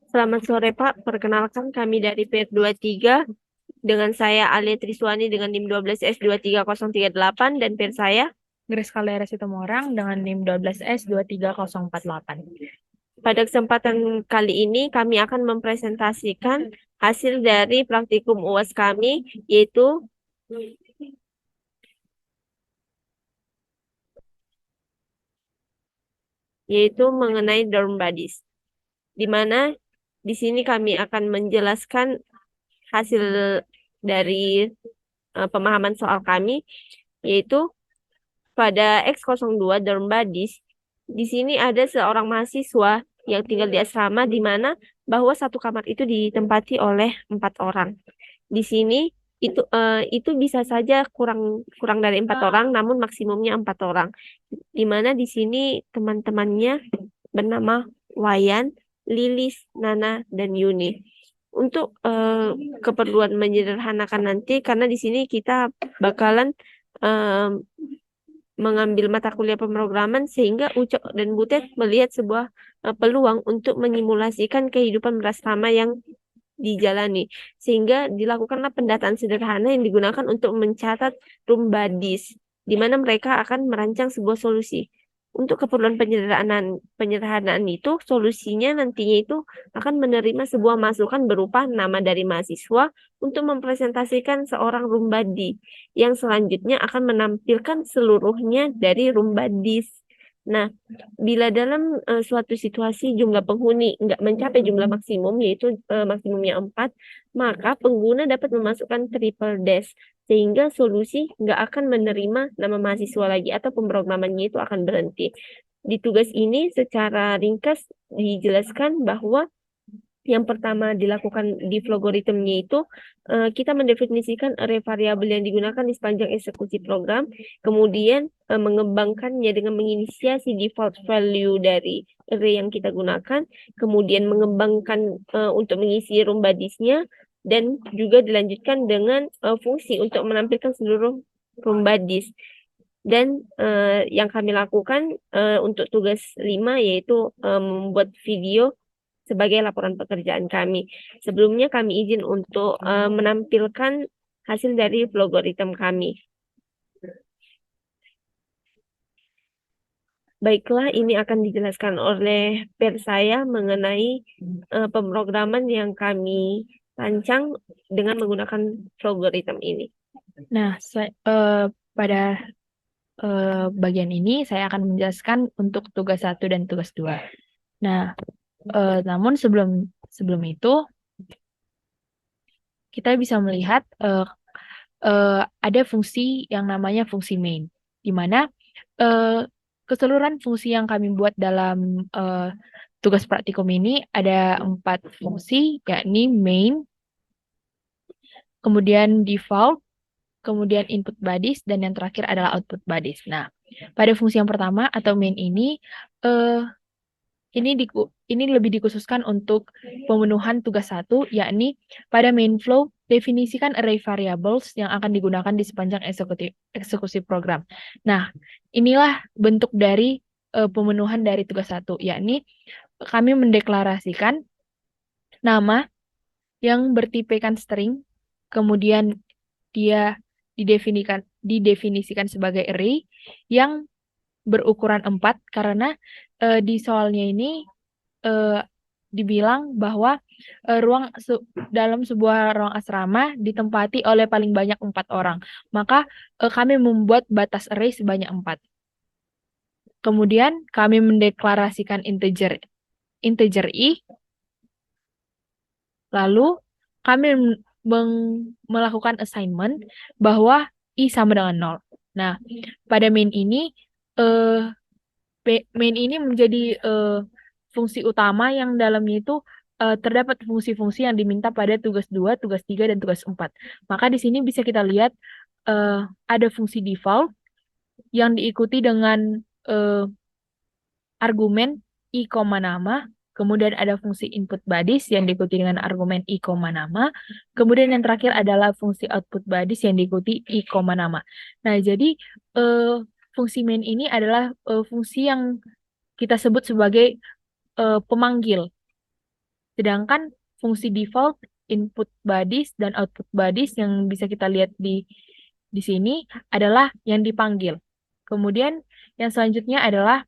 Selamat sore Pak, perkenalkan kami dari PIR 23 dengan saya Alia Triswani dengan NIM 12S23038 dan PIR saya. Grace Caldera Situmorang dengan NIM 12S23048. Pada kesempatan kali ini kami akan mempresentasikan hasil dari praktikum UAS kami yaitu mengenai dorm bodies. Di mana di sini kami akan menjelaskan hasil dari pemahaman soal kami, yaitu pada X02 Dorm Badis, di sini ada seorang mahasiswa yang tinggal di asrama di mana bahwa satu kamar itu ditempati oleh 4 orang. Di sini itu bisa saja kurang kurang dari 4 orang, namun maksimumnya 4 orang. Di mana di sini teman-temannya bernama Wayan, Lilis, Nana, dan Yuni. Untuk keperluan menyederhanakan nanti, karena di sini kita bakalan eh, mengambil mata kuliah pemrograman sehingga Ucok dan Butet melihat sebuah peluang untuk menyimulasikan kehidupan berasrama yang dijalani sehingga dilakukanlah pendataan sederhana yang digunakan untuk mencatat room bodies di mana mereka akan merancang sebuah solusi. Untuk keperluan penyederhanaan itu, solusinya nantinya itu akan menerima sebuah masukan berupa nama dari mahasiswa untuk mempresentasikan seorang room body yang selanjutnya akan menampilkan seluruhnya dari room bodies. Nah, bila dalam suatu situasi jumlah penghuni nggak mencapai jumlah maksimum, yaitu maksimumnya 4, maka pengguna dapat memasukkan triple dash, sehingga solusi nggak akan menerima nama mahasiswa lagi atau pemrogramannya itu akan berhenti. Di tugas ini secara ringkas dijelaskan bahwa yang pertama dilakukan di logaritmnya itu kita mendefinisikan array variabel yang digunakan di sepanjang eksekusi program, kemudian mengembangkannya dengan menginisiasi default value dari array yang kita gunakan, kemudian mengembangkan untuk mengisi room bodies-nya, dan juga dilanjutkan dengan fungsi untuk menampilkan seluruh room bodies. Dan yang kami lakukan untuk tugas 5 yaitu membuat video sebagai laporan pekerjaan kami. Sebelumnya kami izin untuk menampilkan hasil dari logaritm kami. Baiklah, ini akan dijelaskan oleh per saya mengenai pemrograman yang kami rancang dengan menggunakan logaritm ini. Nah, pada bagian ini saya akan menjelaskan untuk tugas 1 dan tugas 2. Nah, namun sebelum sebelum itu kita bisa melihat ada fungsi yang namanya fungsi main, di mana eh, keseluruhan fungsi yang kami buat dalam tugas praktikum ini ada 4 fungsi, yakni main, kemudian default, kemudian input bodies, dan yang terakhir adalah output bodies. Nah, pada fungsi yang pertama atau main eh, ini lebih dikhususkan untuk pemenuhan tugas 1, yakni pada main flow definisikan array variables yang akan digunakan di sepanjang eksekusi program. Nah, inilah bentuk dari pemenuhan dari tugas 1, yakni kami mendeklarasikan nama yang bertipekan string, kemudian dia didefinisikan sebagai array yang berukuran 4 karena di soalnya ini dibilang bahwa dalam sebuah ruang asrama ditempati oleh paling banyak 4 orang. Maka kami membuat batas array sebanyak 4. Kemudian kami mendeklarasikan integer i, lalu kami melakukan assignment bahwa i sama dengan 0. Nah, pada main ini eh, menjadi fungsi utama yang dalamnya itu terdapat fungsi-fungsi yang diminta pada tugas 2, tugas 3, dan tugas 4. Maka di sini bisa kita lihat ada fungsi default yang diikuti dengan eh, argumen i, nama, kemudian ada fungsi input bodies yang diikuti dengan argumen i, nama, kemudian yang terakhir adalah fungsi output bodies yang diikuti i, nama. Nah, jadi fungsi main ini adalah fungsi yang kita sebut sebagai pemanggil. Sedangkan fungsi default input bodies dan output bodies yang bisa kita lihat di sini adalah yang dipanggil. Kemudian yang selanjutnya adalah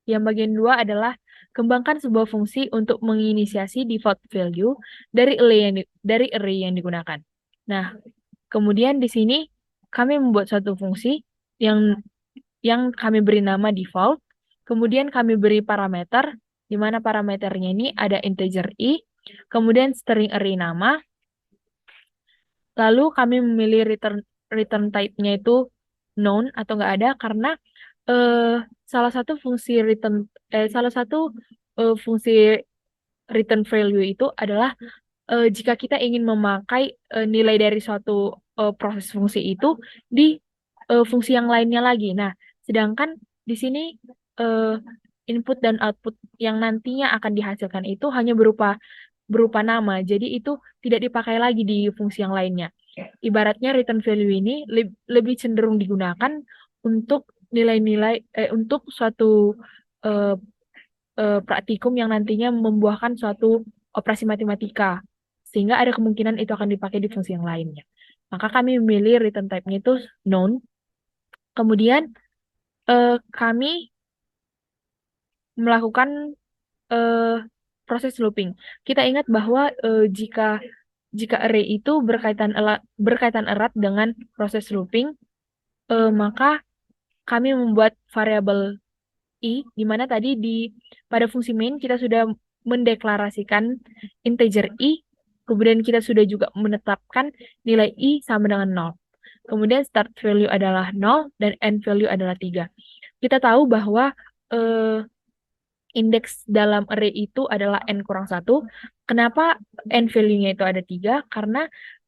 yang bagian dua adalah kembangkan sebuah fungsi untuk menginisiasi default value dari array yang digunakan. Nah, kemudian di sini kami membuat suatu fungsi yang kami beri nama default, kemudian kami beri parameter, di mana parameternya ini ada integer i, kemudian string array nama, lalu kami memilih return type-nya itu known atau nggak ada karena eh, salah satu fungsi fungsi return value itu adalah jika kita ingin memakai nilai dari suatu proses fungsi itu di fungsi yang lainnya lagi. Nah, sedangkan di sini eh, input dan output yang nantinya akan dihasilkan itu hanya berupa berupa nama. Jadi itu tidak dipakai lagi di fungsi yang lainnya. Ibaratnya return value ini lebih cenderung digunakan untuk nilai-nilai untuk suatu eh, praktikum yang nantinya membuahkan suatu operasi matematika, sehingga ada kemungkinan itu akan dipakai di fungsi yang lainnya. Maka kami memilih return type-nya itu known. Kemudian kami melakukan eh, proses looping. Kita ingat bahwa jika jika array itu berkaitan erat dengan proses looping, maka kami membuat variabel i, di mana tadi pada fungsi main kita sudah mendeklarasikan integer i, kemudian kita sudah juga menetapkan nilai i sama dengan 0. Kemudian start value adalah 0 dan end value adalah 3. Kita tahu bahwa eh, indeks dalam array itu adalah n kurang 1. Kenapa n value-nya itu ada 3? Karena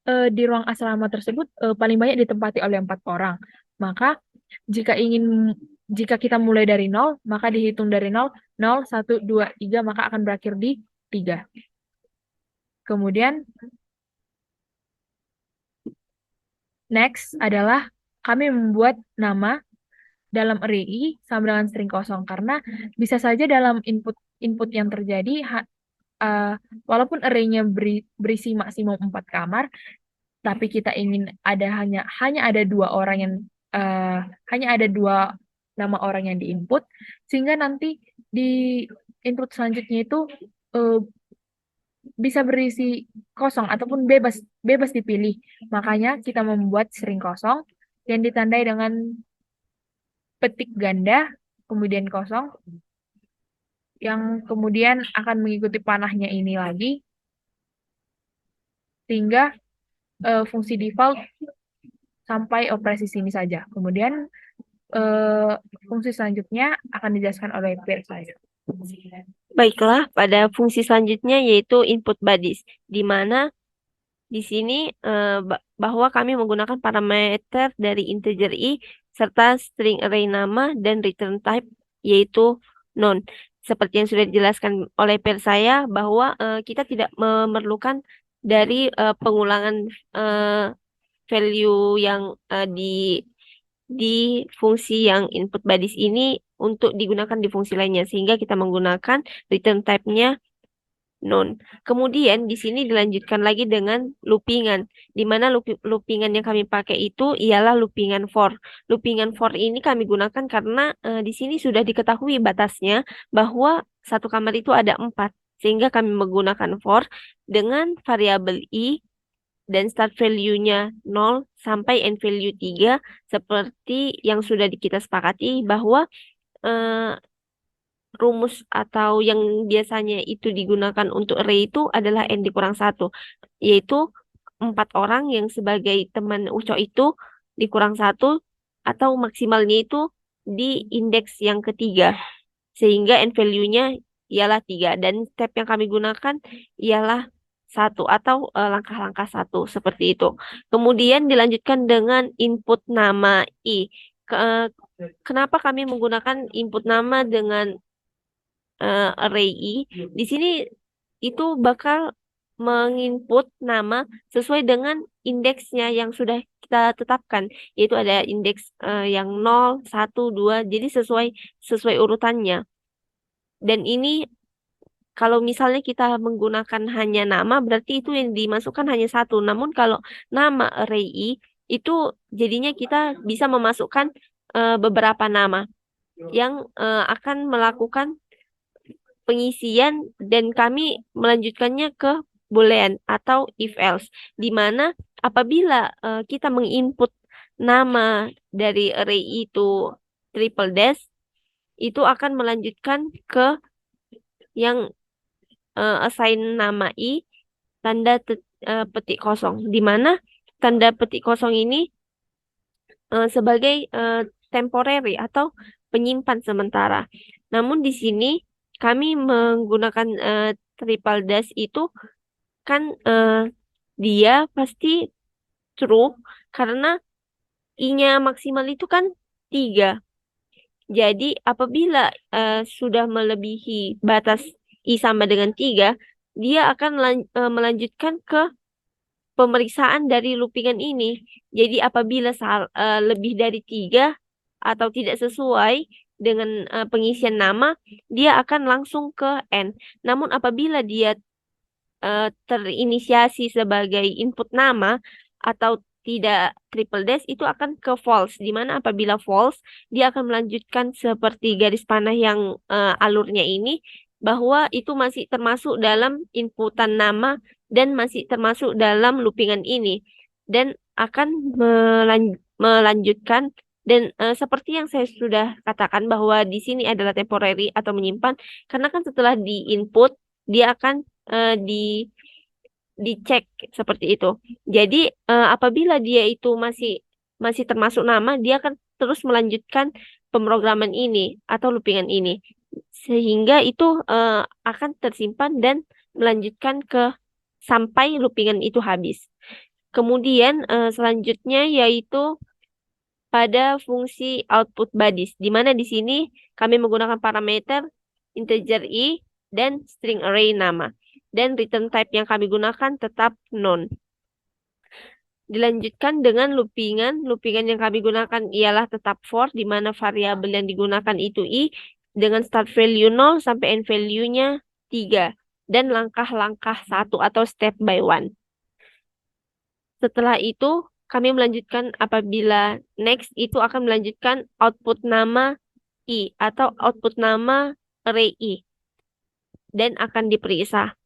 di ruang asrama tersebut paling banyak ditempati oleh 4 orang. Maka jika jika kita mulai dari 0, maka dihitung dari 0, 0, 1, 2, 3, maka akan berakhir di 3. Kemudian next adalah kami membuat nama dalam array i sama dengan string kosong karena bisa saja dalam input yang terjadi walaupun array-nya berisi maksimum 4 kamar, tapi kita ingin hanya ada dua orang yang hanya ada dua nama orang yang diinput, sehingga nanti di input selanjutnya itu eh, bisa berisi kosong ataupun bebas bebas dipilih. Makanya kita membuat string kosong yang ditandai dengan petik ganda, kemudian kosong, yang kemudian akan mengikuti panahnya ini lagi, sehingga fungsi default sampai operasi sini saja. Kemudian eh, fungsi selanjutnya akan dijelaskan oleh peer saya. Baiklah, pada fungsi selanjutnya yaitu input bodies, di mana di sini bahwa kami menggunakan parameter dari integer i serta string array nama dan return type yaitu non. Seperti yang sudah dijelaskan oleh peer saya bahwa kita tidak memerlukan dari pengulangan eh, value yang di fungsi yang input bodies ini untuk digunakan di fungsi lainnya sehingga kita menggunakan return type-nya non. Kemudian di sini dilanjutkan lagi dengan loopingan, di mana loopingan yang kami pakai itu ialah loopingan for. Loopingan for ini kami gunakan karena di sini sudah diketahui batasnya bahwa satu kamar itu ada 4, sehingga kami menggunakan for dengan variabel i dan start value-nya 0 sampai end value 3 seperti yang sudah kita sepakati bahwa eh, rumus atau yang biasanya itu digunakan untuk array itu adalah n dikurang 1, yaitu 4 orang yang sebagai teman Uco itu dikurang 1 atau maksimalnya itu di indeks yang ketiga sehingga n value-nya ialah 3 dan step yang kami gunakan ialah 1 atau langkah-langkah 1 seperti itu. Kemudian dilanjutkan dengan input nama i. Kenapa kami menggunakan input nama dengan array i? Di sini itu bakal menginput nama sesuai dengan indeksnya yang sudah kita tetapkan, yaitu ada indeks yang 0, 1, 2, jadi sesuai urutannya. Dan ini kalau misalnya kita menggunakan hanya nama, berarti itu yang dimasukkan hanya satu. Namun kalau nama array itu jadinya kita bisa memasukkan beberapa nama yang akan melakukan pengisian dan kami melanjutkannya ke boolean atau if else, di mana apabila kita menginput nama dari array itu triple dash, itu akan melanjutkan ke yang assign nama tanda petik kosong, di mana tanda petik kosong ini sebagai temporary atau penyimpan sementara. Namun di sini kami menggunakan triple dash itu kan dia pasti true karena i-nya maksimal itu kan 3. Jadi apabila sudah melebihi batas i sama dengan 3, dia akan melanjutkan ke pemeriksaan dari loopingan ini. Jadi apabila lebih dari 3 atau tidak sesuai dengan pengisian nama, dia akan langsung ke N. Namun apabila dia terinisiasi sebagai input nama atau tidak triple dash, itu akan ke false, di mana apabila false dia akan melanjutkan seperti garis panah yang alurnya ini, bahwa itu masih termasuk dalam inputan nama dan masih termasuk dalam loopingan ini, dan akan melanjutkan. Dan seperti yang saya sudah katakan bahwa di sini adalah temporary atau menyimpan, karena kan setelah di input dia akan di dicek seperti itu. Jadi apabila dia itu masih masih termasuk nama, dia akan terus melanjutkan pemrograman ini atau loopingan ini sehingga itu akan tersimpan dan melanjutkan ke sampai loopingan itu habis. Kemudian selanjutnya yaitu pada fungsi output bodies, di mana di sini kami menggunakan parameter integer i dan string array nama. Dan return type yang kami gunakan tetap none. Dilanjutkan dengan loopingan. Loopingan yang kami gunakan ialah tetap for, di mana variabel yang digunakan itu i, dengan start value 0 sampai end value-nya 3. Dan langkah-langkah 1 atau step by 1. Setelah itu, kami melanjutkan apabila next itu akan melanjutkan output nama i atau output nama array i. Dan akan diperiksa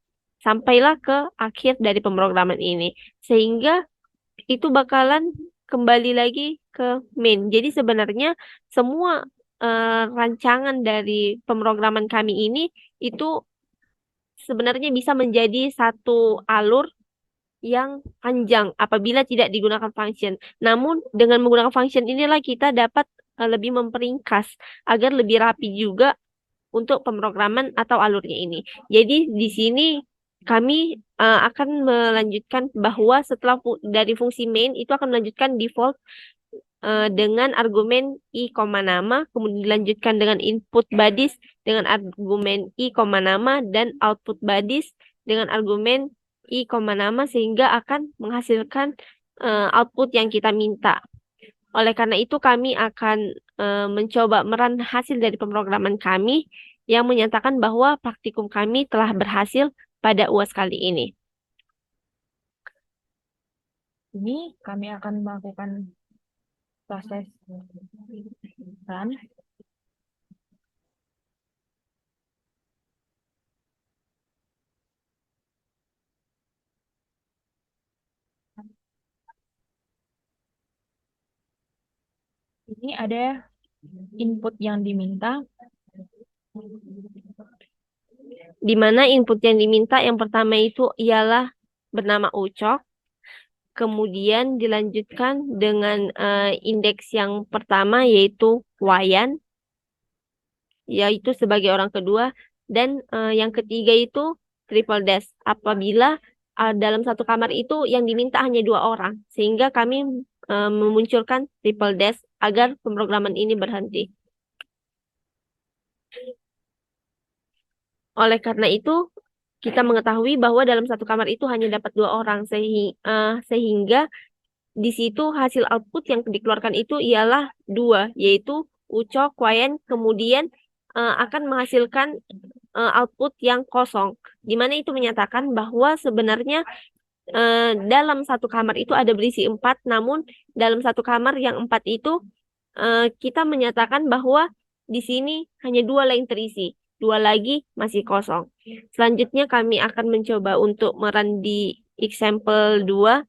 sampailah ke akhir dari pemrograman ini. Sehingga itu bakalan kembali lagi ke main. Jadi sebenarnya semua rancangan dari pemrograman kami ini itu sebenarnya bisa menjadi satu alur yang panjang apabila tidak digunakan function. Namun dengan menggunakan function inilah kita dapat lebih memperingkas agar lebih rapi juga untuk pemrograman atau alurnya ini. Jadi di sini kami akan melanjutkan bahwa setelah dari fungsi main itu akan melanjutkan default dengan argumen i, nama, kemudian dilanjutkan dengan input bodies dengan argumen i, nama, dan output bodies dengan argumen i, nama, sehingga akan menghasilkan output yang kita minta. Oleh karena itu kami akan mencoba meran hasil dari pemrograman kami yang menyatakan bahwa praktikum kami telah berhasil pada UAS kali ini. Ini kami akan melakukan proses run. Ini ada input yang diminta. Di mana input yang diminta yang pertama itu ialah bernama ucok, kemudian dilanjutkan dengan indeks yang pertama yaitu wayan, yaitu sebagai orang kedua, dan yang ketiga itu triple dash apabila dalam satu kamar itu yang diminta hanya 2 orang, sehingga kami memunculkan triple dash agar pemrograman ini berhenti. Oleh karena itu, kita mengetahui bahwa dalam satu kamar itu hanya dapat 2 orang, sehingga di situ hasil output yang dikeluarkan itu ialah 2, yaitu ucok, wayan, kemudian akan menghasilkan output yang kosong, di mana itu menyatakan bahwa sebenarnya dalam satu kamar itu ada berisi empat, namun dalam satu kamar yang empat itu kita menyatakan bahwa di sini hanya dua yang terisi, dua lagi masih kosong. Selanjutnya kami akan mencoba untuk merun di example 2.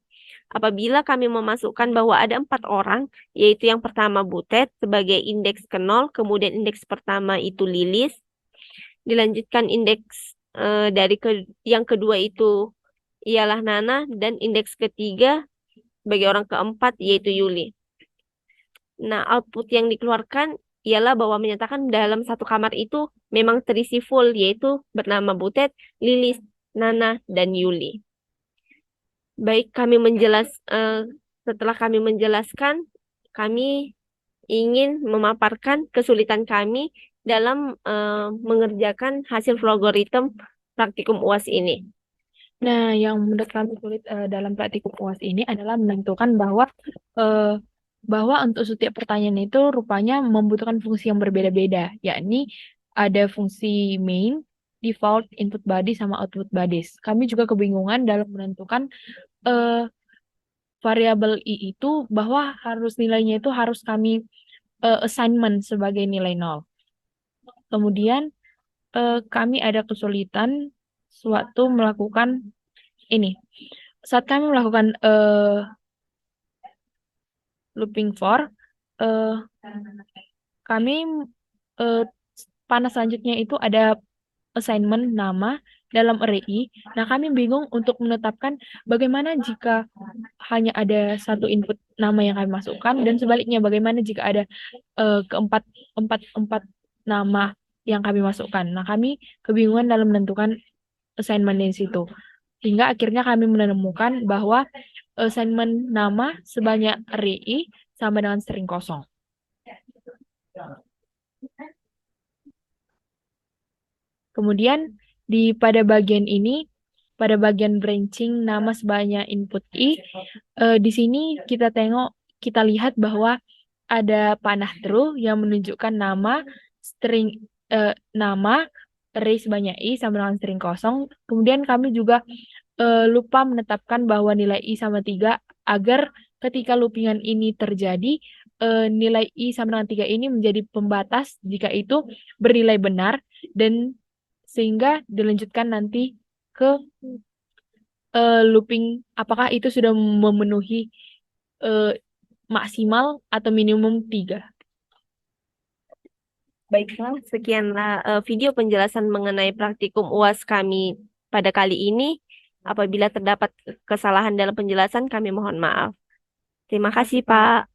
Apabila kami memasukkan bahwa ada empat orang, yaitu yang pertama Butet sebagai indeks ke 0, kemudian indeks pertama itu Lilis, dilanjutkan indeks yang kedua itu ialah Nana, dan indeks ketiga bagi orang keempat yaitu Yuli. Nah, output yang dikeluarkan ialah bahwa menyatakan dalam satu kamar itu memang terisi full, yaitu bernama Butet, Lilis, Nana, dan Yuli. Baik, setelah kami menjelaskan, kami ingin memaparkan kesulitan kami dalam mengerjakan hasil logaritm praktikum UAS ini. Nah, yang menurut kami sulit dalam praktikum UAS ini adalah menentukan eh, bahwa untuk setiap pertanyaan itu rupanya membutuhkan fungsi yang berbeda-beda, yakni ada fungsi main, default, input body, sama output bodies. Kami juga kebingungan dalam menentukan eh, variabel i itu bahwa nilainya itu harus kami assignment sebagai nilai nol. Kemudian kami ada kesulitan sewaktu melakukan ini. Saat kami melakukan looping for, eh, kami eh, panah selanjutnya itu ada assignment nama dalam array i. Nah, kami bingung untuk menetapkan bagaimana jika hanya ada satu input nama yang kami masukkan, dan sebaliknya bagaimana jika ada keempat empat empat nama yang kami masukkan. Nah, kami kebingungan dalam menentukan assignment di situ. Hingga akhirnya kami menemukan bahwa assignment nama sebanyak array i sama dengan string kosong. Kemudian pada bagian ini, pada bagian branching nama sebanyak input i, di sini kita lihat bahwa ada panah true yang menunjukkan nama array sebanyak i sama dengan string kosong. Kemudian kami juga lupa menetapkan bahwa nilai i sama 3 agar ketika loopingan ini terjadi, nilai i sama dengan 3 ini menjadi pembatas jika itu bernilai benar, dan sehingga dilanjutkan nanti ke looping apakah itu sudah memenuhi maksimal atau minimum 3. Baiklah, sekianlah video penjelasan mengenai praktikum UAS kami pada kali ini. Apabila terdapat kesalahan dalam penjelasan, kami mohon maaf. Terima kasih, Pak.